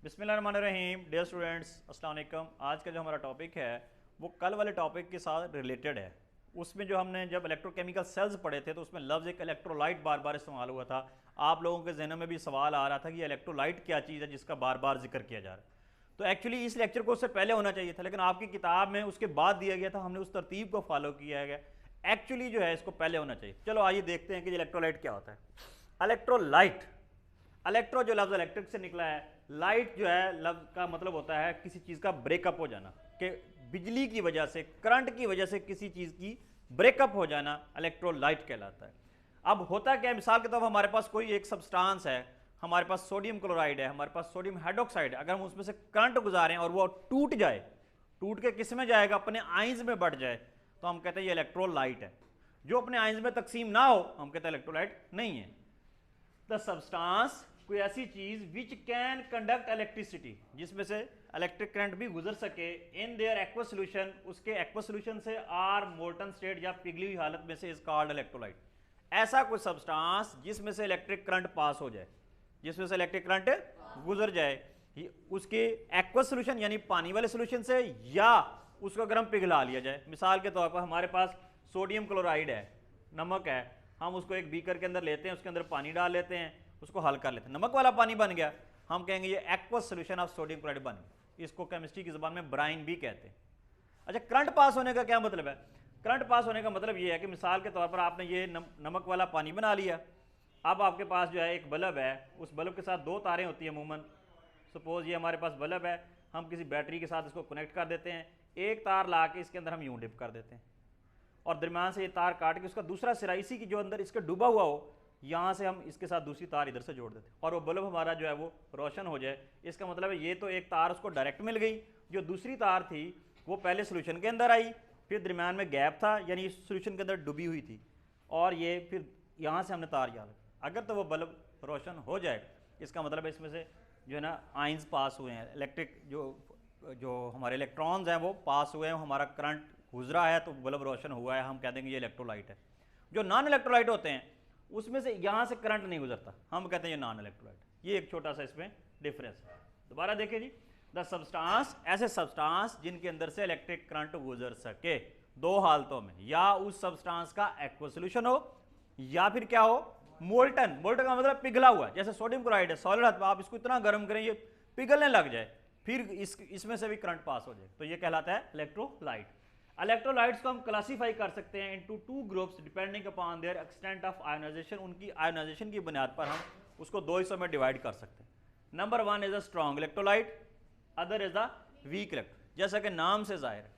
बिस्मिल्लाहिर्रहमानिर्रहीम। Dear students, अस्सलाम वालेकुम। आज का जो हमारा टॉपिक है वो कल वाले टॉपिक के साथ रिलेटेड है। उसमें जो हमने जब इलेक्ट्रोकेमिकल सेल्स पढ़े थे तो उसमें लफ्ज़ एक इलेक्ट्रोलाइट बार बार इस्तेमाल हुआ था। आप लोगों के जहनों में भी सवाल आ रहा था कि इलेक्ट्रोलाइट क्या चीज़ है जिसका बार बार जिक्र किया जा रहा है। तो एक्चुअली इस लेक्चर को उससे पहले होना चाहिए था, लेकिन आपकी किताब में उसके बाद दिया गया था, हमने उस तरतीब को फॉलो किया गया। एक्चुअली जो है इसको पहले होना चाहिए। चलो आइए देखते हैं कि इलेक्ट्रोलाइट क्या होता है। इलेक्ट्रोलाइट, इलेक्ट्रो जो लफ्ज़ इलेक्ट्रिक से निकला है, लाइट जो है लफ्ज़ का मतलब होता है किसी चीज़ का ब्रेकअप हो जाना, कि बिजली की वजह से, करंट की वजह से किसी चीज़ की ब्रेकअप हो जाना इलेक्ट्रोलाइट कहलाता है। अब होता क्या है, मिसाल के तौर पर हमारे पास कोई एक सब्सटेंस है, हमारे पास सोडियम क्लोराइड है, हमारे पास सोडियम हाइड्रोक्साइड है। अगर हम उसमें से करंट गुजारें और वो टूट जाए, टूट के किस में जाएगा, अपने आइंस में बढ़ जाए, तो हम कहते हैं ये इलेक्ट्रोलाइट है। जो अपने आइंस में तकसीम ना हो हम कहते हैं इलेक्ट्रोलाइट नहीं है। द सब्सटेंस, कोई ऐसी चीज विच कैन कंडक्ट इलेक्ट्रिसिटी, जिसमें से इलेक्ट्रिक करंट भी गुजर सके, इन देयर एक्वस सोल्यूशन, उसके एक्वस सोल्यूशन से, आर मोल्टन स्टेट या पिघली हुई हालत में से, इज कॉल्ड इलेक्ट्रोलाइट। ऐसा कोई सब्सटेंस जिसमें से इलेक्ट्रिक करंट पास हो जाए, जिसमें से इलेक्ट्रिक करंट गुजर जाए, उसके एक्वस सोल्यूशन यानी पानी वाले सोल्यूशन से, या उसको अगर हम पिघला लिया जाए। मिसाल के तौर पर हमारे पास सोडियम क्लोराइड है, नमक है, हम उसको एक बीकर के अंदर लेते हैं, उसके अंदर पानी डाल लेते हैं, उसको हल कर लेते हैं, नमक वाला पानी बन गया, हम कहेंगे ये aqueous solution of sodium chloride बन गया। इसको केमिस्ट्री की ज़बान में ब्राइन भी कहते हैं। अच्छा, करंट पास होने का क्या मतलब है? करंट पास होने का मतलब ये है कि मिसाल के तौर पर आपने ये नमक वाला पानी बना लिया। अब आपके पास जो है एक बल्ब है, उस बल्ब के साथ दो तारें होती हैं अमूमन। सपोज ये हमारे पास बल्ब है, हम किसी बैटरी के साथ इसको कनेक्ट कर देते हैं, एक तार ला के इसके अंदर हम यूं डिप कर देते हैं, और दरम्यान से ये तार काट के उसका दूसरा सिरा इसी की जो अंदर इसके डूबा हुआ हो, यहाँ से हम इसके साथ दूसरी तार इधर से जोड़ देते हैं, और वो बल्ब हमारा जो है वो रोशन हो जाए। इसका मतलब है ये तो एक तार उसको डायरेक्ट मिल गई, जो दूसरी तार थी वो पहले सोल्यूशन के अंदर आई, फिर दरम्यान में गैप था, यानी सोल्यूशन के अंदर डूबी हुई थी, और ये फिर यहाँ से हमने तार याद। अगर तो वो बल्ब रोशन हो जाए, इसका मतलब है इसमें से जो है ना आइंस पास हुए हैं, इलेक्ट्रिक जो हमारे इलेक्ट्रॉन्स हैं वो पास हुए हैं, हमारा करंट गुजरा है, तो बल्ब रोशन हुआ है, हम कह देंगे ये इलेक्ट्रोलाइट है। जो नॉन इलेक्ट्रोलाइट होते हैं उसमें से यहाँ से करंट नहीं गुजरता, हम कहते हैं ये नॉन इलेक्ट्रोलाइट। ये एक छोटा सा इसमें डिफरेंस है। दोबारा देखिए जी, द सब्सटेंस, ऐसे सब्सटेंस जिनके अंदर से इलेक्ट्रिक करंट गुजर सके, दो हालतों में, या उस सब्सटेंस का एक्वस सॉल्यूशन हो, या फिर क्या हो, मोल्टन। मोल्टन का मतलब पिघला हुआ, जैसे सोडियम क्लोराइड है, सॉलिड है, आप इसको इतना गर्म करें ये पिघलने लग जाए, फिर इसमें से भी करंट पास हो जाए, तो ये कहलाता है इलेक्ट्रोलाइट। इलेक्ट्रोलाइट्स को हम क्लासीफाई कर सकते हैं into two groups depending upon their extent of ionisation. उनकी आयोनाइजेशन की बुनियाद पर हम उसको दो हिस्सों में डिवाइड कर सकते हैं। Number one is a strong electrolyte, other is a weak electrolyte. जैसा कि नाम से जाहिर है,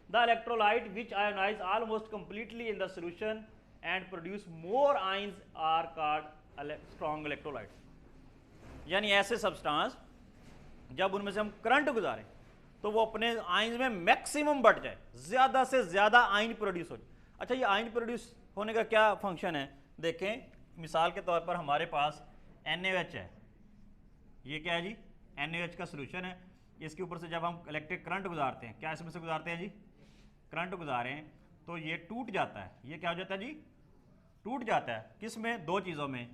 the electrolyte which ionise almost completely in the solution and produce more ions are called strong electrolyte. यानी ऐसे सब्सटेंस जब उनमें से हम करंट गुजारें तो वो अपने आयन में मैक्सिमम बढ़ जाए, ज्यादा से ज्यादा आयन प्रोड्यूस हो जाए। अच्छा, ये आयन प्रोड्यूस होने का क्या फंक्शन है? देखें, मिसाल के तौर पर हमारे पास NaOH है, ये क्या है जी, NaOH का सोल्यूशन है। इसके ऊपर से जब हम इलेक्ट्रिक करंट गुजारते हैं, क्या इसमें से गुजारते हैं जी, करंट गुजारें, तो ये टूट जाता है। ये क्या हो जाता है जी, टूट जाता है। किस में? दो चीज़ों में,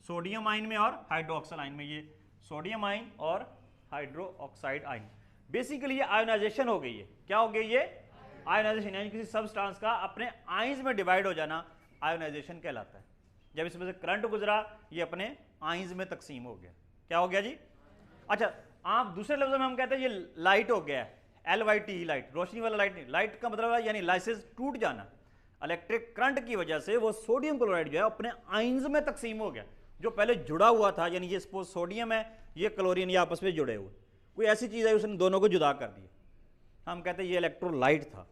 सोडियम आयन में और हाइड्रोक्साइड आयन में। ये सोडियम आयन और हाइड्रोक्साइड आयन, बेसिकली ये आयोनाइजेशन हो गई है। क्या हो गई ये? आयोनाइजेशन, यानी किसी सब्सटेंस का अपने आयंस में डिवाइड हो जाना आयोनाइजेशन कहलाता है। जब इसमें से करंट गुजरा, ये अपने आयंस में तकसीम हो गया। क्या हो गया जी? अच्छा, आप दूसरे लफ्जों में हम कहते हैं ये लाइट हो गया है, LYT लाइट, रोशनी वाला लाइट नहीं। लाइट का मतलब है यानी लाइसेस टूट जाना। इलेक्ट्रिक करंट की वजह से वो सोडियम क्लोराइड जो है अपने आयंस में तकसीम हो गया, जो पहले जुड़ा हुआ था, यानी ये सपोज सोडियम है, ये क्लोरीन, ये आपस में जुड़े हुए, कोई ऐसी चीज़ है उसने दोनों को जुदा कर दिया। हम कहते हैं ये इलेक्ट्रोलाइट था,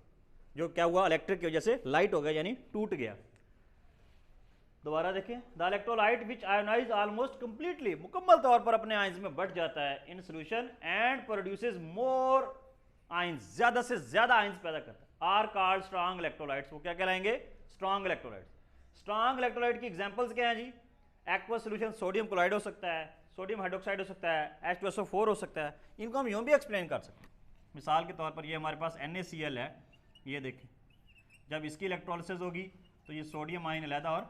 जो क्या हुआ, इलेक्ट्रिक की वजह से लाइट हो गया, यानी टूट गया। दोबारा देखिए, the electrolyte which ionise almost completely, मुकम्मल तौर पर अपने आयंस में बढ़ जाता है, in solution and produces more ions, ज्यादा से ज्यादा आयंस पैदा करता है, आर कॉल्ड स्ट्रॉन्ग इलेक्ट्रोलाइट्स। वो क्या कहलाएंगे? Strong electrolytes. स्ट्रॉन्ग इलेक्ट्रोलाइट की एग्जांपल्स क्या हैं जी? एक्वस सोल्यूशन, सोडियम क्लोराइड हो सकता है, सोडियम हाइड्रोक्साइड हो सकता है, H2SO4 हो सकता है। इनको हम यूं भी एक्सप्लेन कर सकते हैं। मिसाल के तौर पर ये हमारे पास NaCl है, ये देखें, जब इसकी इलेक्ट्रोलिसिस होगी तो ये सोडियम आयन अलहदा और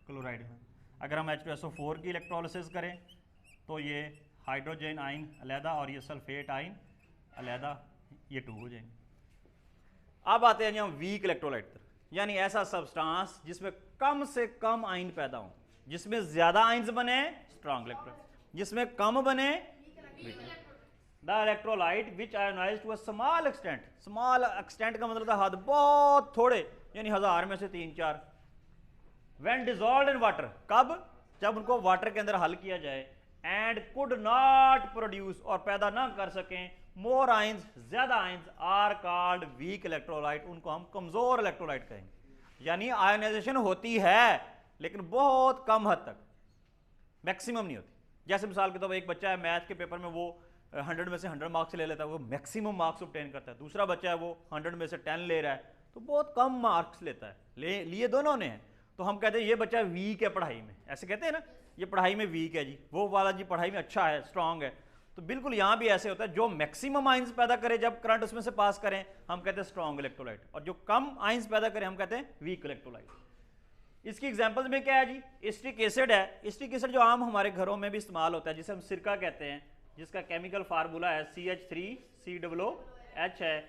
क्लोराइड है। अगर हम H2SO4 की इलेक्ट्रोलिसिस करें तो ये हाइड्रोजन आइन अलहदा और ये सल्फेट आइन अलहदा, ये 2 हो जाएंगे। अब आते हैं जी हम वीक इलेक्ट्रोलाइट पर, यानी ऐसा सब्सटेंस जिसमें कम से कम आइन पैदा हो, जिसमें ज्यादा आइंस बने स्ट्रॉन्ग इलेक्ट्रोलाइट, जिसमें कम बने weak. The electrolyte which ionise to a small extent, small extent का मतलब था हद, बहुत थोड़े, यानी 1000 में से 3-4। व्हेन डिसॉल्व्ड इन वाटर, कब? जब उनको वाटर के अंदर हल किया जाए। एंड कुड नॉट प्रोड्यूस, और पैदा ना कर सकें, मोर आइंस, ज्यादा ions, are called weak electrolyte, उनको हम कमजोर इलेक्ट्रोलाइट कहेंगे। यानी आयोनाइजेशन होती है लेकिन बहुत कम हद तक, मैक्सिमम नहीं होती। जैसे मिसाल के तौर पर एक बच्चा है मैथ के पेपर में वो 100 में से 100 मार्क्स ले लेता है, वो मैक्सिमम मार्क्स ऑब्टेन करता है। दूसरा बच्चा है वो 100 में से 10 ले रहा है, तो बहुत कम मार्क्स लेता है। लिए दोनों ने हैं, तो हम कहते हैं ये बच्चा वीक है पढ़ाई में, ऐसे कहते हैं ना, ये पढ़ाई में वीक है जी, वो वाला जी पढ़ाई में अच्छा है, स्ट्रांग है। तो बिल्कुल यहाँ भी ऐसे होता है, जो मैक्सिमम आइंस पैदा करे जब करंट उसमें से पास करें हम कहते हैं स्ट्रांग इलेक्ट्रोलाइट, और जो कम आइंस पैदा करें हम कहते हैं वीक इलेक्ट्रोलाइट। इसकी एग्जांपल्स में क्या है जी? स्टिक एसिड है। स्टिक एसिड जो आम हमारे घरों में भी इस्तेमाल होता है, जिसे हम सिरका कहते हैं, जिसका केमिकल फार्मूला है CH3COOH है,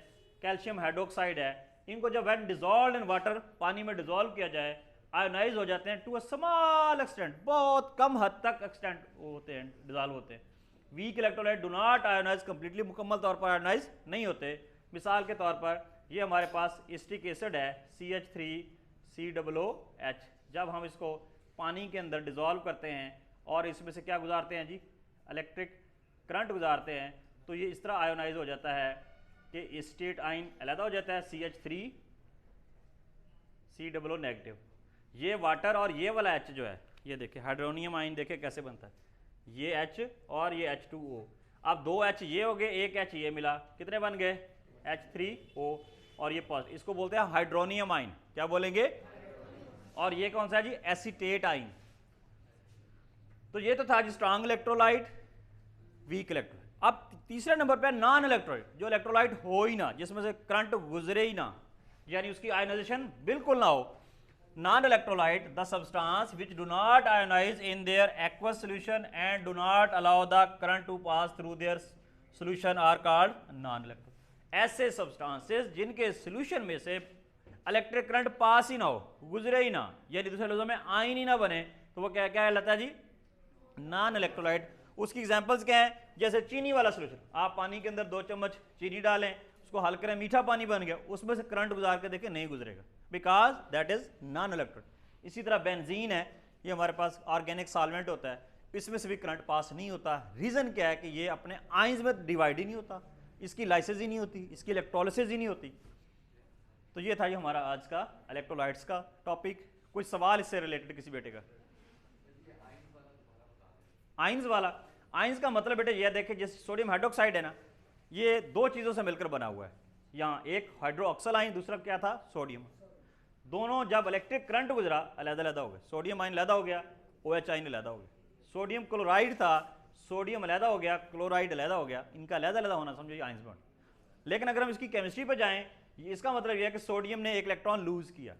कैल्शियम हाइड्रोक्साइड है। इनको जब व्हेन डिसॉल्व्ड इन वाटर, पानी में डिसॉल्व किया जाए, आयोनाइज हो जाते हैं टू अ स्मॉल एक्सटेंट, बहुत कम हद तक एक्सटेंट होते हैं, डिसॉल्व होते हैं। Weak electrolyte do not ionise completely, मुकम्मल तौर पर आयोनाइज नहीं होते। मिसाल के तौर पर ये हमारे पास स्टिक एसिड है CH3COOH, जब हम इसको पानी के अंदर डिसॉल्व करते हैं और इसमें से क्या गुजारते हैं जी? इलेक्ट्रिक करंट गुजारते हैं, तो ये इस तरह आयोनाइज हो जाता है कि स्टेट आइन अलग हो जाता है CH3COO नेगेटिव। ये वाटर और ये वाला H जो है, ये देखिए हाइड्रोनियम आइन देखिए कैसे बनता है, ये H और ये H2O। अब 2 H ये हो गए, एक H ये मिला, कितने बन गए? H3O, और ये पॉजिटिव, इसको बोलते हैं हाइड्रोनियम आइन। क्या बोलेंगे? और ये कौन सा है जी? एसीटेट आइन। तो ये तो था G strong electrolyte, weak electrolyte. अब तीसरे नंबर पे नॉन इलेक्ट्रोलाइट, जो इलेक्ट्रोलाइट हो ही ना, जिसमें से करंट गुजरे ही ना, यानी उसकी आयोनाइजेशन बिल्कुल ना हो। Non electrolyte the substance which do not ionise in their aqueous solution and do not allow the current to pass through their solution are called non electrolyte. ऐसे सब्सटेंसेस जिनके सॉल्यूशन में से इलेक्ट्रिक करंट पास ही ना हो, गुजरे ही ना, यानी दूसरे लफ्जों में आयन ही ना बने, तो वो क्या क्या कहलाता है जी? Non electrolyte. उसकी एग्जांपल्स क्या है? जैसे चीनी वाला सॉल्यूशन, आप पानी के अंदर 2 चम्मच चीनी डालें, उसको हल करें, मीठा पानी बन गया, उसमें से करंट गुजार के देखें नहीं गुजरेगा, because that is non electrolyte. इसी तरह बेंजीन है, ये हमारे पास ऑर्गेनिक सॉल्वेंट होता है, इसमें से भी करंट पास नहीं होता। रीजन क्या है? कि ये अपने आइंस में डिवाइड ही नहीं होता, इसकी लाइसिस ही नहीं होती, इसकी इलेक्ट्रोलिसिस ही नहीं होती। तो ये था जी हमारा आज का इलेक्ट्रोलाइट्स का टॉपिक। कोई सवाल इससे रिलेटेड किसी बेटे का? आइंस वाला, आइंस का मतलब बेटे ये देखिए, जैसे सोडियम हाइड्रोक्साइड है ना, ये 2 चीज़ों से मिलकर बना हुआ है। यहाँ एक हाइड्रोक्सल आइन, दूसरा क्या था? सोडियम। दोनों जब इलेक्ट्रिक करंट गुजरा अलग-अलग हो गए, सोडियम आइन अलग हो गया, OH आइन अलग हो गया। सोडियम क्लोराइड था, सोडियम अलग हो गया, क्लोराइड अलग हो गया, इनका अलग होना समझो आइंस बॉन्ड। लेकिन अगर हम इसकी केमिस्ट्री पर जाएं, इसका मतलब यह है कि सोडियम ने एक इलेक्ट्रॉन लूज किया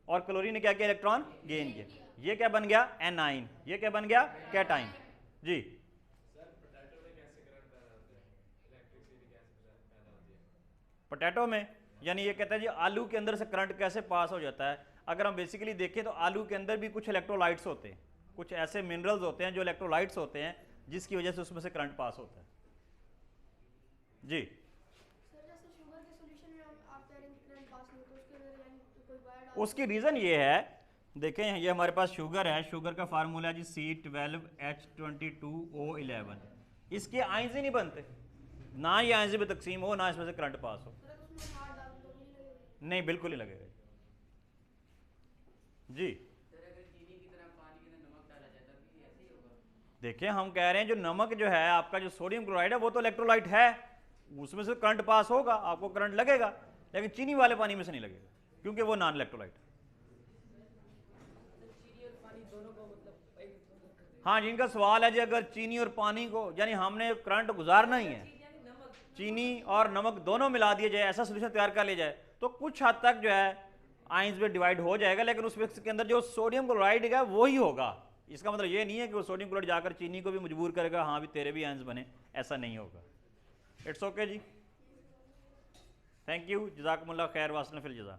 और क्लोरीन ने क्या किया? इलेक्ट्रॉन गेन किया। ये क्या बन गया? एनाइन। ये क्या बन गया? कैटाइन। जी पोटैटो में, यानी ये कहता है जी आलू के अंदर से करंट कैसे पास हो जाता है। अगर हम बेसिकली देखें तो आलू के अंदर भी कुछ इलेक्ट्रोलाइट्स होते हैं, कुछ ऐसे मिनरल्स होते हैं जो इलेक्ट्रोलाइट्स होते हैं, जिसकी वजह से उसमें से करंट पास होता है। जी उसकी रीज़न ये है, देखें ये हमारे पास शुगर है, शुगर का फार्मूला है जी C12H22O11। इसके आइंस ही नहीं बनते, ना ये आइंस में तकसीम हो, ना इसमें से करंट पास हो। नहीं, बिल्कुल ही लगेगा जी। देखिए हम कह रहे हैं जो नमक जो है आपका, जो सोडियम क्लोराइड है, वो तो इलेक्ट्रोलाइट है, उसमें से करंट पास होगा, आपको करंट लगेगा, लेकिन चीनी वाले पानी में से नहीं लगेगा क्योंकि वो नॉन इलेक्ट्रोलाइट। हाँ, जिनका सवाल है जी अगर चीनी और पानी को, यानी हमने करंट गुजारना ही है, चीनी और नमक दोनों मिला दिए जाए, ऐसा सोल्यूशन तैयार कर लिया जाए, तो कुछ हद तक जो है आइंस में डिवाइड हो जाएगा, लेकिन उसमें के अंदर जो सोडियम क्लोराइड है वो ही होगा, इसका मतलब ये नहीं है कि वो सोडियम क्लोराइड जाकर चीनी को भी मजबूर करेगा हाँ भी तेरे भी आयंस बने, ऐसा नहीं होगा। इट्स ओके जी, थैंक यू, जज़ाकुमुल्लाह खैर, वासन फिल जज़ा।